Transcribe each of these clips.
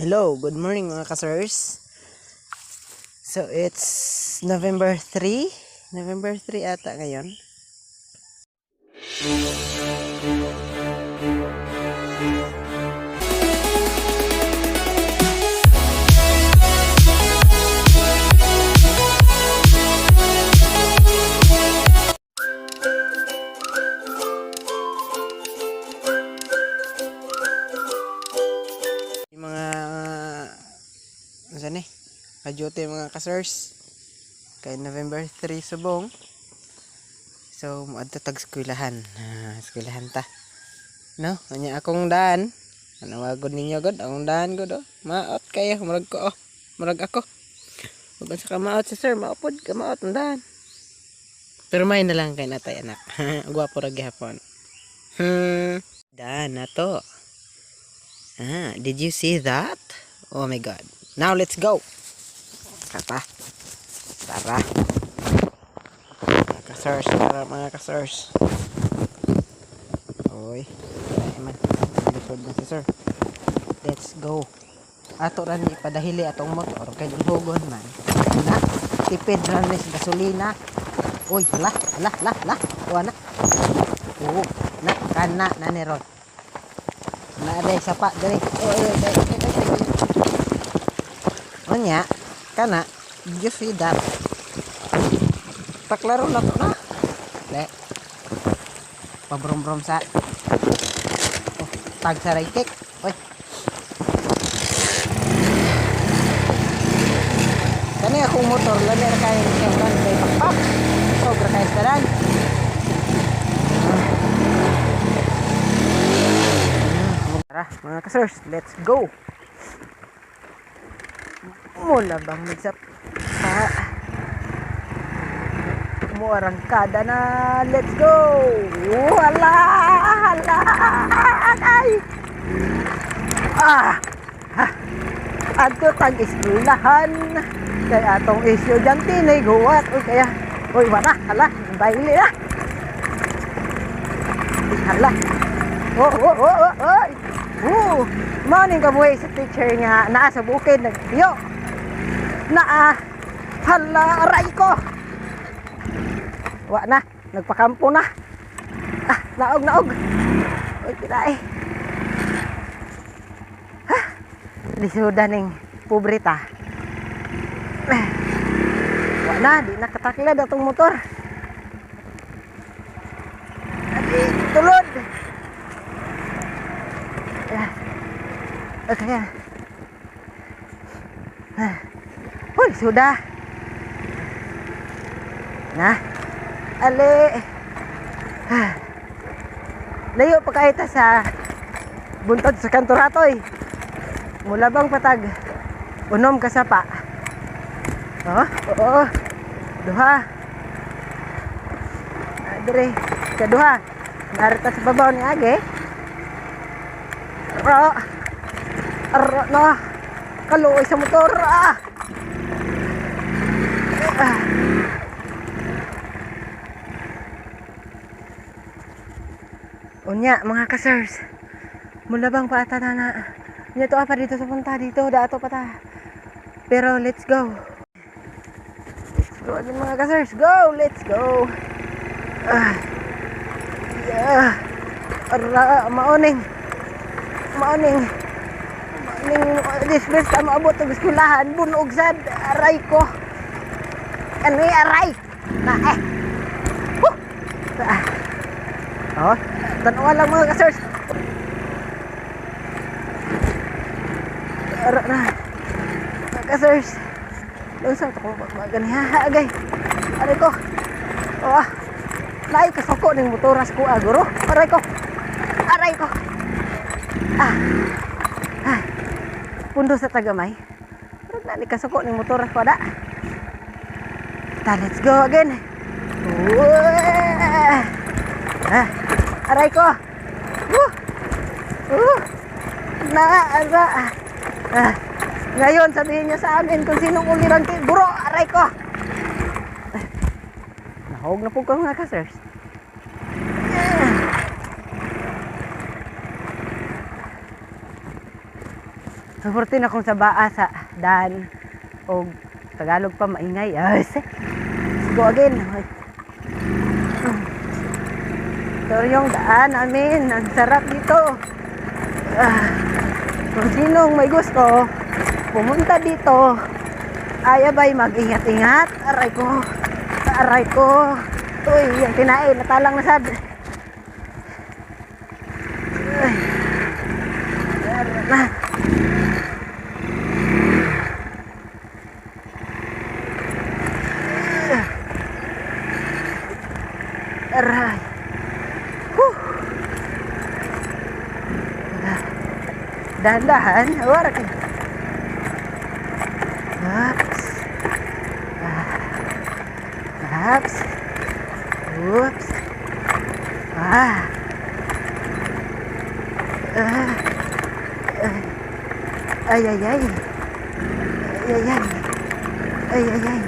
Hello, good morning mga kasers. So it's November 3 ata ngayon. Yung mga saan kajote mga kasers kay November 3 subong. So moadto tag eskwelahan. Eskwelahan ta. No, anya akong daan. Anawagod ninyo god, akong daan god oh. Maot kayo, murag ko oh. Murag ako. Ug sa kamaot si sir, maupod ka maot ang daan. Pero may na lang kay natay anak. Gwapo ra gihapon. Daan na to. Did you see that? Oh my god. Now let's go. Tara. Tara. Mga kasers. Oy. Ay man. Likod na si sir. Let's go. Ato ran ipadahili atong motor kay hugon man. Na, tipid ran ni gasolina. Oy, la. Kuha na. Oo, na kana na ni ron. Na day sapa diri. Onya, kana. Did you see that? Paklaro na to na. Le. Pabrom-brom sa. Oh, tag sa right kick. Oy. Kani akong motor lani ra kay siyang kay pakpak. Sobra kay staran. Tara, mga kasers, let's go. Mula bang magsap mo arangkada na, let's go. Wala ay ato tag eskwelahan kay atong estudyante nay guwat oy kaya oy wala hala baili na hala morning kabuhay sa teacher nga naa sa bukid nagbiyo naa hala aray ko wa na nagpakampo na naog oy pilay lisuda ning pobreta wa na di nakataklad atong motor adi tulod okay uy sudah na ali layo pa kahit sa buntod sa kantoratoy mula bang patag unom ka sapa oo duha dire kaduha narita sa babaw ni age no kaluoy sa motor unya mga kasers mula bang paata na nya to apa dito sa punta dito dato pa ta pero let's go again mga kasers let's go maoning dismiss ka maabot ang eskwelahan bunog sad aray ko ano yung aray na tanawa lang mga kasers na mga kasers doon sa ito ko maganiha agay aray ko naay kasako ng motoras ko guro aray ko pundo sa tagamay pero nani kasako ng motoras ko da let's go again aray ko ngayon sabihin niya sa amin kung sinong ulirang guro aray ko nahog na po ka mga kasers Suportin akong sa baa sa daan o Tagalog pa maingay. Ay, go again. Ito yung daan namin. Ang sarap dito. Kung sinong may gusto pumunta dito, ay abay mag-ingat-ingat. Aray ko. Aray ko. Uy, yung tinae. Natalang na sad. Ay. Na. Aray. Dahan-dahan. Awara ka. Ups. Ups. Oops. Ay, ay, ay. Ay, ay, ay. Ay, ay, ay.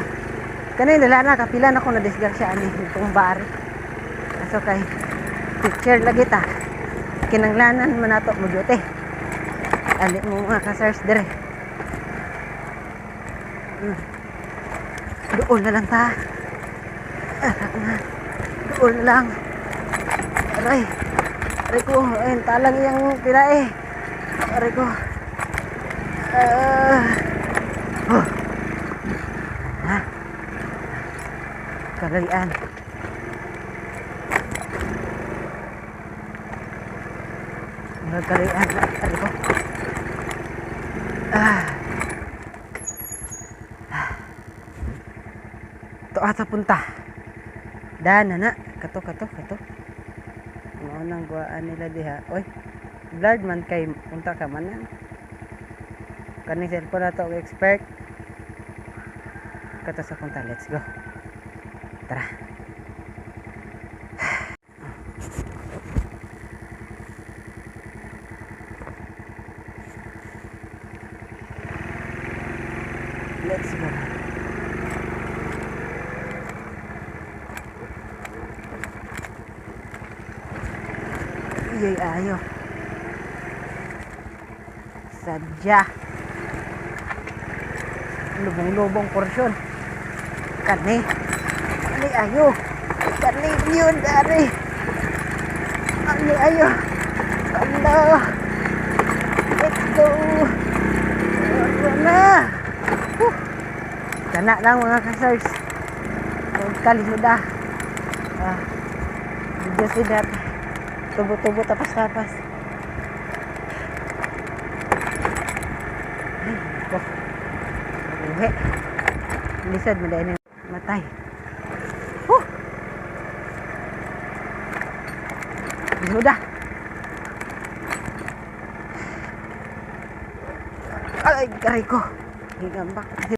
Kanay nila na, kapila na ko na disgarsya ni itong bar. Kaso kay picture lagi ta. Kinanglanan man nato mo jote. Ali mo mga ka-search dire. Doon na lang ta. Doon na lang. Aray. Aray ko. Ayun, talang yung pirae. Aray ko. Kagalian. Kagalian. Aray ko. Ito ata punta. Dana na. Kato. Ano nang guwaan nila diha. Oy. Blurred man kay punta ka man na. Kaning cellphone na to expert. Kato sa punta. Let's go. Tara. Let's go. Iyay ayo. Sadya. Lubong-lubong porsyon. Kani. Kani ayo. Kani yun dari. Kani ayo. Allah. Let's go. Na. Kana lang mga ka-search. Kali sudah. Video sidat. Tubo-tubo tapas-tapas. Ko. Uhe. Lisad mo dahil matay. Sudah. Ay, karay ko. Hingambak.